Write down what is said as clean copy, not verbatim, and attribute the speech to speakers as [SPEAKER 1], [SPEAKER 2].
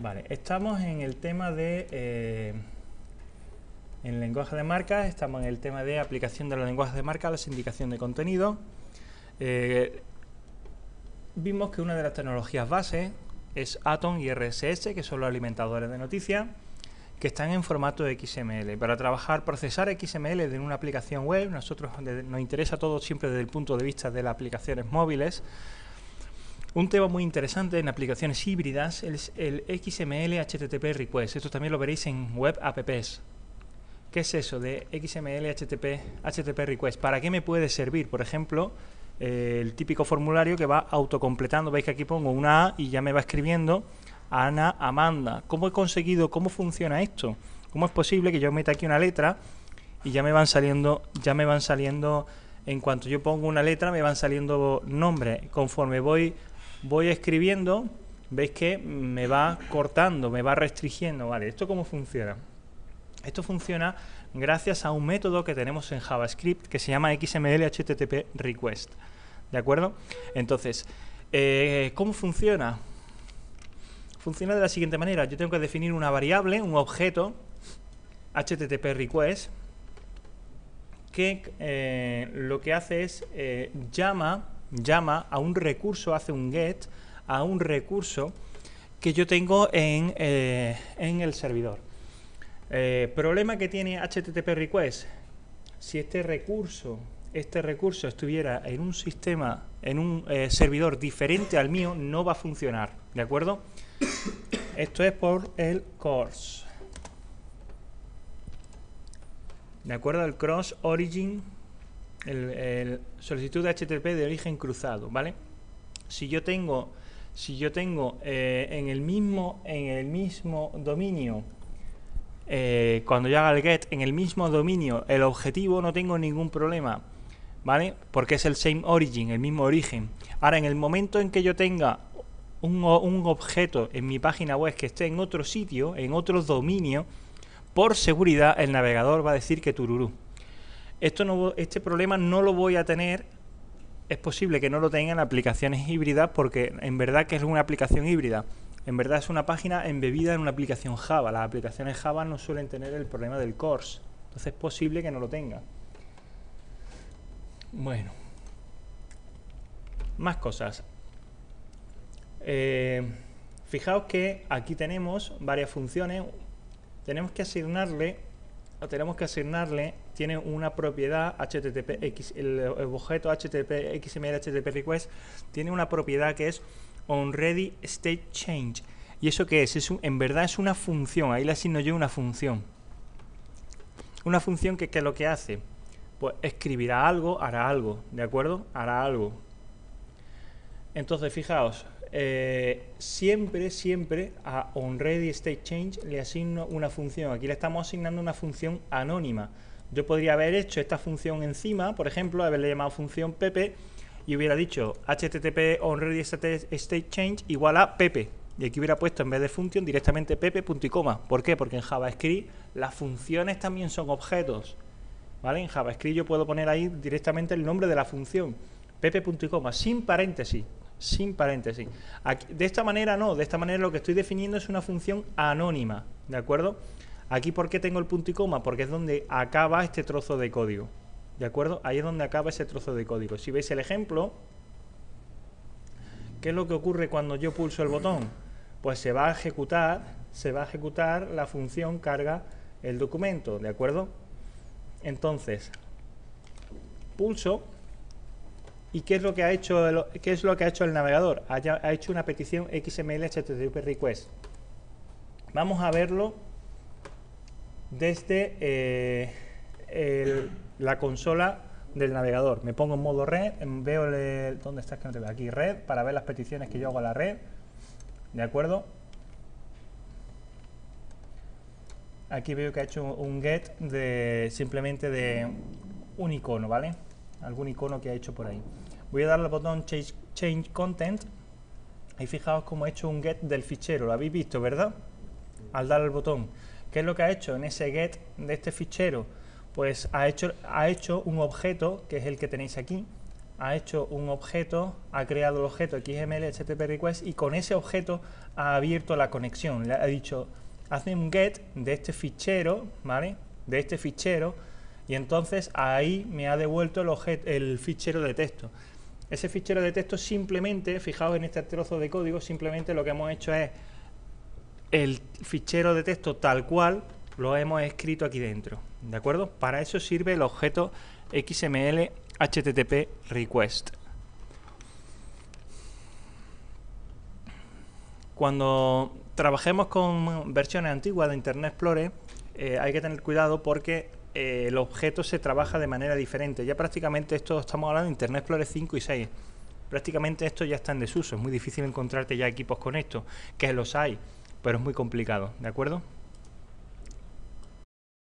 [SPEAKER 1] Vale, estamos en el tema de en lenguaje de marca, estamos en el tema de aplicación de los lenguajes de marca a la sindicación de contenido. Vimos que una de las tecnologías base es Atom y RSS, que son los alimentadores de noticias, que están en formato XML. Para trabajar, procesar XML en una aplicación web, nosotros nos interesa todo siempre desde el punto de vista de las aplicaciones móviles. Un tema muy interesante en aplicaciones híbridas es el XML HTTP request. Esto también lo veréis en web apps. ¿Qué es eso de XML HTTP request? ¿Para qué me puede servir? Por ejemplo, el típico formulario que va autocompletando. Veis que aquí pongo una A y ya me va escribiendo Ana, Amanda. ¿Cómo he conseguido? ¿Cómo funciona esto? ¿Cómo es posible que yo meta aquí una letra y ya me van saliendo, en cuanto yo pongo una letra, me van saliendo nombres? Conforme voy escribiendo, veis que me va cortando, me va restringiendo. Vale, ¿esto cómo funciona? Esto funciona gracias a un método que tenemos en JavaScript que se llama XML HTTP request. ¿De acuerdo? Entonces, ¿cómo funciona? Funciona de la siguiente manera. Yo tengo que definir una variable, un objeto, HTTP request, que lo que hace es llama a un recurso, hace un get a un recurso que yo tengo en el servidor. Problema que tiene HTTP request: si este recurso estuviera en un sistema, en un servidor diferente al mío, no va a funcionar, ¿de acuerdo? Esto es por el CORS, ¿de acuerdo? El cross origin, el solicitud de HTTP de origen cruzado, ¿vale? Si yo tengo en el mismo dominio, cuando yo haga el get en el mismo dominio el objetivo, no tengo ningún problema, ¿vale? Porque es el same origin, el mismo origen. Ahora, en el momento en que yo tenga un objeto en mi página web que esté en otro sitio, en otro dominio, por seguridad el navegador va a decir que tururú. Este problema no lo voy a tener. Es posible que no lo tengan aplicaciones híbridas, porque en verdad, que es una aplicación híbrida, en verdad es una página embebida en una aplicación Java. Las aplicaciones Java no suelen tener el problema del CORS, entonces es posible que no lo tenga. Bueno, más cosas. Fijaos que aquí tenemos varias funciones. Tenemos que asignarle, tiene una propiedad el objeto HTTP XML HTTP request tiene una propiedad que es onReadyStateChange. ¿Y eso qué es? En verdad es una función. Ahí le asigno yo una función. Una función que lo que hace, pues escribirá algo, hará algo, ¿de acuerdo? Hará algo. Entonces, fijaos, siempre a onReadyStateChange le asigno una función. Aquí le estamos asignando una función anónima. Yo podría haber hecho esta función encima, por ejemplo, haberle llamado función Pepe, y hubiera dicho HTTP onReadyStateChange igual a Pepe. Y aquí hubiera puesto, en vez de función, directamente Pepe, punto y coma. ¿Por qué? Porque en JavaScript las funciones también son objetos, ¿vale? En JavaScript yo puedo poner ahí directamente el nombre de la función, Pepe, punto y coma, sin paréntesis. Aquí, de esta manera no, de esta manera lo que estoy definiendo es una función anónima, ¿de acuerdo? Aquí, ¿por qué tengo el punto y coma? Porque es donde acaba este trozo de código, ¿de acuerdo? Ahí es donde acaba ese trozo de código. Si veis el ejemplo, ¿qué es lo que ocurre cuando yo pulso el botón? Pues se va a ejecutar la función carga el documento, ¿de acuerdo? Entonces, pulso. ¿Y qué es lo que ha hecho el navegador? Ha hecho una petición XML HTTP request. Vamos a verlo desde la consola del navegador. Me pongo en modo red, veo ¿dónde estás que no te veo? Aquí, red, para ver las peticiones que yo hago a la red. ¿De acuerdo? Aquí veo que ha hecho un get simplemente de un icono, ¿vale? Algún icono que ha hecho por ahí. Voy a darle al botón Change Content y fijaos cómo he hecho un get del fichero. Lo habéis visto, ¿verdad? Al darle al botón. ¿Qué es lo que ha hecho en ese get de este fichero? Pues ha hecho un objeto, que es el que tenéis aquí, ha hecho un objeto, ha creado el objeto XML HTTP request y con ese objeto ha abierto la conexión. Le ha dicho, hazme un get de este fichero, ¿vale? De este fichero, y entonces ahí me ha devuelto el fichero de texto. Ese fichero de texto simplemente, fijaos en este trozo de código, simplemente lo que hemos hecho es el fichero de texto tal cual lo hemos escrito aquí dentro, ¿de acuerdo? Para eso sirve el objeto XML HTTP request. Cuando trabajemos con versiones antiguas de Internet Explorer, hay que tener cuidado porque el objeto se trabaja de manera diferente. Ya prácticamente esto estamos hablando de Internet Explorer 5 y 6. Prácticamente esto ya está en desuso. Es muy difícil encontrarte ya equipos con esto, que los hay, pero es muy complicado, ¿de acuerdo?